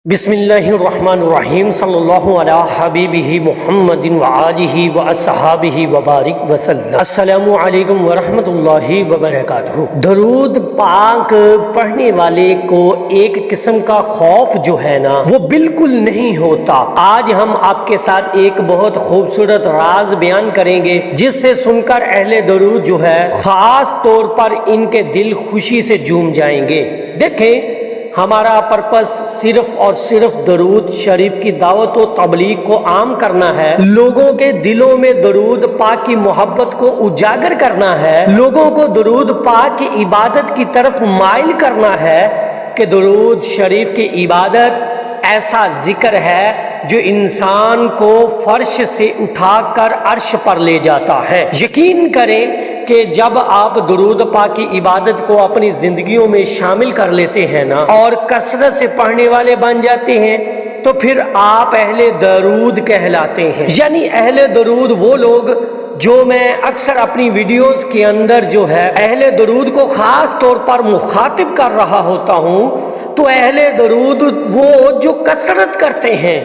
بسم اللہ الرحمن الرحیم صلی اللہ علی حبیبہ محمد وآلہ واصحابہ وبارک وسلم۔ السلام علیکم ورحمۃ اللہ وبرکاتہ۔ درود پاک پڑھنے والے کو ایک قسم کا خوف جو ہے نا وہ بالکل نہیں ہوتا۔ آج ہم آپ کے ساتھ ایک بہت خوبصورت راز بیان کریں گے جس سے سن کر اہل درود جو ہے خاص طور پر ان کے دل خوشی سے جھوم جائیں گے۔ دیکھیں، ہمارا پرپس صرف اور صرف درود شریف کی دعوت و تبلیغ کو عام کرنا ہے، لوگوں کے دلوں میں درود پاک کی محبت کو اجاگر کرنا ہے، لوگوں کو درود پاک کی عبادت کی طرف مائل کرنا ہے کہ درود شریف کی عبادت ایسا ذکر ہے جو انسان کو فرش سے اٹھا کر عرش پر لے جاتا ہے۔ یقین کریں کہ جب آپ درود پاک کی عبادت کو اپنی زندگیوں میں شامل کر لیتے ہیں نا اور کثرت سے پڑھنے والے بن جاتے ہیں تو پھر آپ اہل درود کہلاتے ہیں۔ یعنی اہل درود وہ لوگ جو میں اکثر اپنی ویڈیوز کے اندر جو ہے اہل درود کو خاص طور پر مخاطب کر رہا ہوتا ہوں، تو اہل درود وہ جو کثرت کرتے ہیں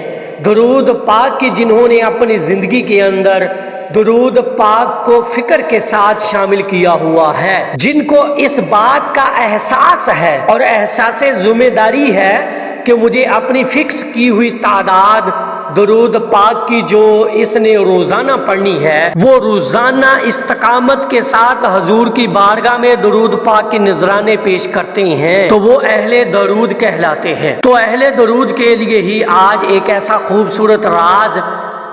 درود پاک کی، جنہوں نے اپنی زندگی کے اندر درود پاک کو فکر کے ساتھ شامل کیا ہوا ہے، جن کو اس بات کا احساس ہے اور احساس ذمہ داری ہے کہ مجھے اپنی فکس کی ہوئی تعداد درود پاک کی جو اس نے روزانہ پڑھنی ہے، وہ روزانہ استقامت کے ساتھ حضور کی بارگاہ میں درود پاک کی نذرانے پیش کرتے ہیں، تو وہ اہل درود کہلاتے ہیں۔ تو اہل درود کے لیے ہی آج ایک ایسا خوبصورت راز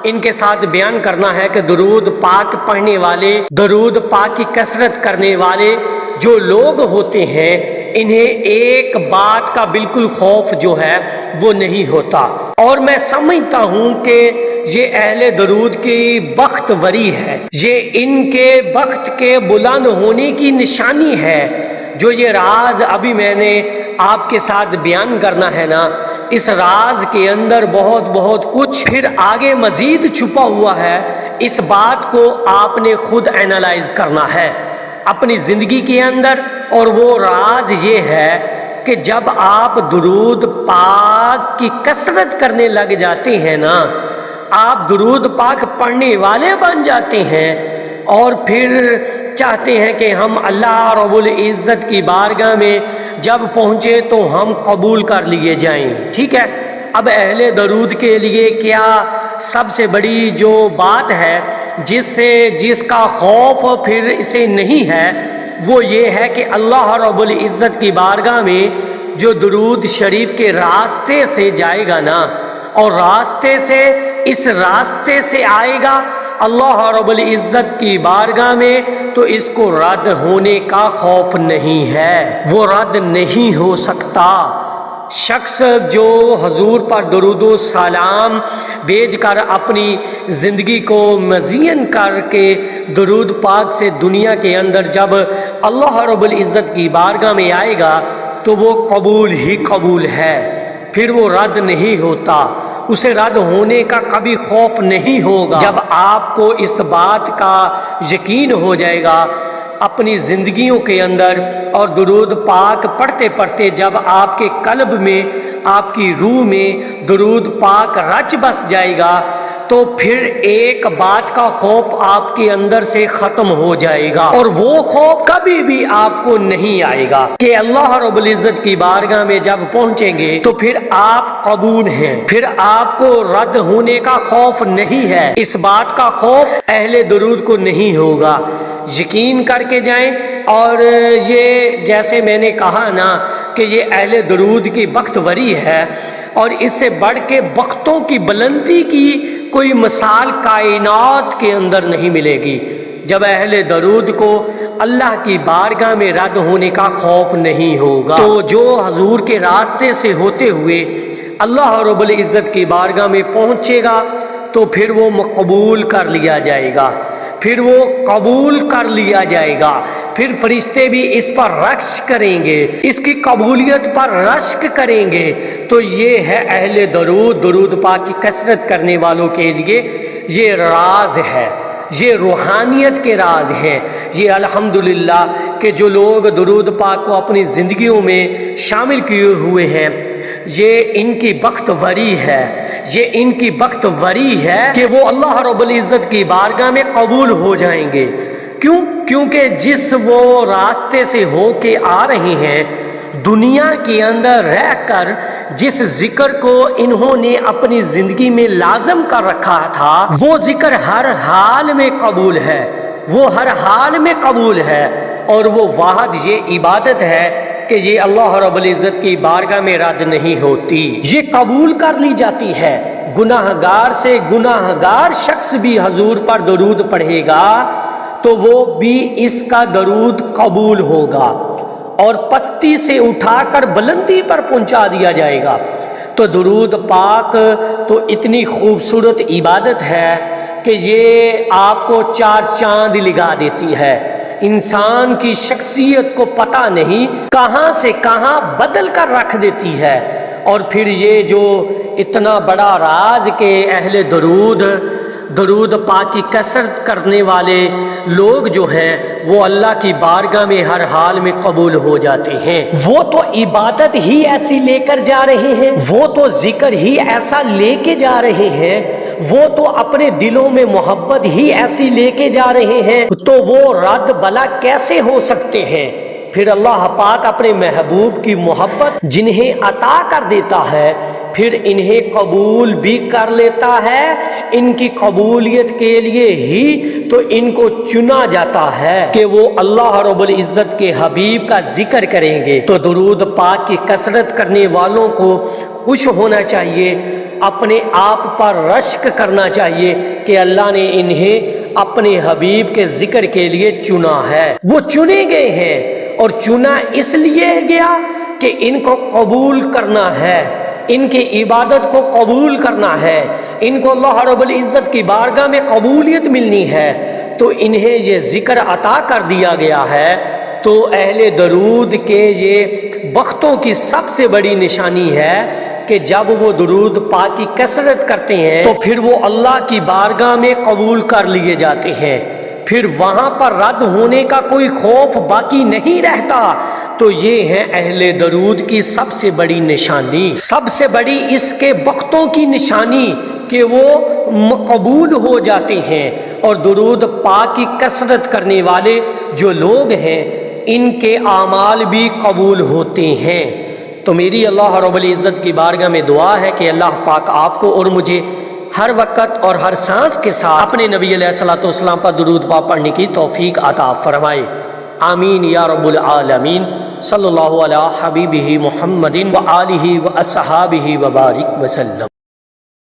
ان کے ساتھ بیان کرنا ہے کہ درود پاک پڑھنے والے، درود پاک کی کثرت کرنے والے جو لوگ ہوتے ہیں، انہیں ایک بات کا بالکل خوف جو ہے وہ نہیں ہوتا، اور میں سمجھتا ہوں کہ یہ اہل درود کی بخت وری ہے، یہ ان کے بخت کے بلند ہونے کی نشانی ہے۔ جو یہ راز ابھی میں نے آپ کے ساتھ بیان کرنا ہے نا، اس راز کے اندر بہت کچھ پھر آگے مزید چھپا ہوا ہے۔ اس بات کو آپ نے خود اینالائز کرنا ہے اپنی زندگی کے اندر، اور وہ راز یہ ہے کہ جب آپ درود پاک کی کثرت کرنے لگ جاتے ہیں نا، آپ درود پاک پڑھنے والے بن جاتے ہیں اور پھر چاہتے ہیں کہ ہم اللہ رب العزت کی بارگاہ میں جب پہنچے تو ہم قبول کر لیے جائیں۔ ٹھیک ہے، اب اہل درود کے لیے کیا سب سے بڑی جو بات ہے جس کا خوف پھر اسے نہیں ہے، وہ یہ ہے کہ اللہ رب العزت کی بارگاہ میں جو درود شریف کے راستے سے جائے گا نا، اور اس راستے سے آئے گا اللہ رب العزت کی بارگاہ میں، تو اس کو رد ہونے کا خوف نہیں ہے، وہ رد نہیں ہو سکتا۔ شخص جو حضور پر درود و سلام بھیج کر اپنی زندگی کو مزین کر کے درود پاک سے دنیا کے اندر جب اللہ رب العزت کی بارگاہ میں آئے گا تو وہ قبول ہی قبول ہے، پھر وہ رد نہیں ہوتا، اسے رد ہونے کا کبھی خوف نہیں ہوگا۔ جب آپ کو اس بات کا یقین ہو جائے گا اپنی زندگیوں کے اندر، اور درود پاک پڑھتے پڑھتے جب آپ کے قلب میں، آپ کی روح میں درود پاک رچ بس جائے گا، تو پھر ایک بات کا خوف آپ کے اندر سے ختم ہو جائے گا، اور وہ خوف کبھی بھی آپ کو نہیں آئے گا کہ اللہ رب العزت کی بارگاہ میں جب پہنچیں گے تو پھر آپ قبول ہیں، پھر آپ کو رد ہونے کا خوف نہیں ہے۔ اس بات کا خوف اہل درود کو نہیں ہوگا، یقین کر کے جائیں۔ اور یہ جیسے میں نے کہا نا کہ یہ اہل درود کی بخت وری ہے، اور اس سے بڑھ کے بختوں کی بلندی کی کوئی مثال کائنات کے اندر نہیں ملے گی، جب اہل درود کو اللہ کی بارگاہ میں رد ہونے کا خوف نہیں ہوگا۔ تو جو حضور کے راستے سے ہوتے ہوئے اللہ رب العزت کی بارگاہ میں پہنچے گا تو پھر وہ قبول کر لیا جائے گا، پھر وہ قبول کر لیا جائے گا، پھر فرشتے بھی اس پر رشک کریں گے، اس کی قبولیت پر رشک کریں گے۔ تو یہ ہے اہل درود، درود پاک کی کثرت کرنے والوں کے لیے یہ راز ہے، یہ روحانیت کے راز ہیں۔ یہ الحمدللہ کہ جو لوگ درود پاک کو اپنی زندگیوں میں شامل کیے ہوئے ہیں، یہ ان کی بختوری ہے، یہ ان کی بختوری ہے کہ وہ اللہ رب العزت کی بارگاہ میں قبول ہو جائیں گے۔ کیوں؟ کیونکہ جس وہ راستے سے ہو کے آ رہے ہیں، دنیا کے اندر رہ کر جس ذکر کو انہوں نے اپنی زندگی میں لازم کر رکھا تھا، وہ ذکر ہر حال میں قبول ہے، وہ ہر حال میں قبول ہے، اور وہ واحد یہ عبادت ہے کہ یہ اللہ رب العزت کی بارگاہ میں رد نہیں ہوتی، یہ قبول کر لی جاتی ہے۔ گناہ گار سے گناہ گار شخص بھی حضور پر درود پڑھے گا تو وہ بھی اس کا درود قبول ہوگا، اور پستی سے اٹھا کر بلندی پر پہنچا دیا جائے گا۔ تو درود پاک تو اتنی خوبصورت عبادت ہے کہ یہ آپ کو چار چاند لگا دیتی ہے، انسان کی شخصیت کو پتہ نہیں کہاں سے کہاں بدل کر رکھ دیتی ہے۔ اور پھر یہ جو اتنا بڑا راز کہ اہل درود پاک کی کثرت کرنے والے لوگ جو ہیں وہ اللہ کی بارگاہ میں ہر حال میں قبول ہو جاتے ہیں۔ وہ تو عبادت ہی ایسی لے کر جا رہے ہیں، وہ تو ذکر ہی ایسا لے کے جا رہے ہیں، وہ تو اپنے دلوں میں محبت ہی ایسی لے کے جا رہے ہیں، تو وہ رد بلا کیسے ہو سکتے ہیں؟ پھر اللہ پاک اپنے محبوب کی محبت جنہیں عطا کر دیتا ہے پھر انہیں قبول بھی کر لیتا ہے۔ ان کی قبولیت کے لیے ہی تو ان کو چنا جاتا ہے کہ وہ اللہ رب العزت کے حبیب کا ذکر کریں گے۔ تو درود پاک کی کثرت کرنے والوں کو خوش ہونا چاہیے، اپنے آپ پر رشک کرنا چاہیے کہ اللہ نے انہیں اپنے حبیب کے ذکر کے لیے چنا ہے۔ وہ چنے گئے ہیں، اور چنا اس لیے گیا کہ ان کو قبول کرنا ہے، ان کی عبادت کو قبول کرنا ہے، ان کو اللہ رب العزت کی بارگاہ میں قبولیت ملنی ہے، تو انہیں یہ ذکر عطا کر دیا گیا ہے۔ تو اہل درود کے یہ بختوں کی سب سے بڑی نشانی ہے کہ جب وہ درود پاک کی کثرت کرتے ہیں تو پھر وہ اللہ کی بارگاہ میں قبول کر لیے جاتے ہیں، پھر وہاں پر رد ہونے کا کوئی خوف باقی نہیں رہتا۔ تو یہ ہے اہل درود کی سب سے بڑی نشانی، سب سے بڑی اس کے بختوں کی نشانی کہ وہ قبول ہو جاتے ہیں، اور درود پاک کی کثرت کرنے والے جو لوگ ہیں ان کے اعمال بھی قبول ہوتے ہیں۔ تو میری اللہ رب العزت کی بارگاہ میں دعا ہے کہ اللہ پاک آپ کو اور مجھے ہر وقت اور ہر سانس کے ساتھ اپنے نبی علیہ الصلوۃ والسلام پر درود پاک پڑھنے کی توفیق عطا فرمائے، آمین یا رب العالمین۔ صلی اللہ علی حبیبہ محمد و آلہ و اصحابہ وبارک وسلم۔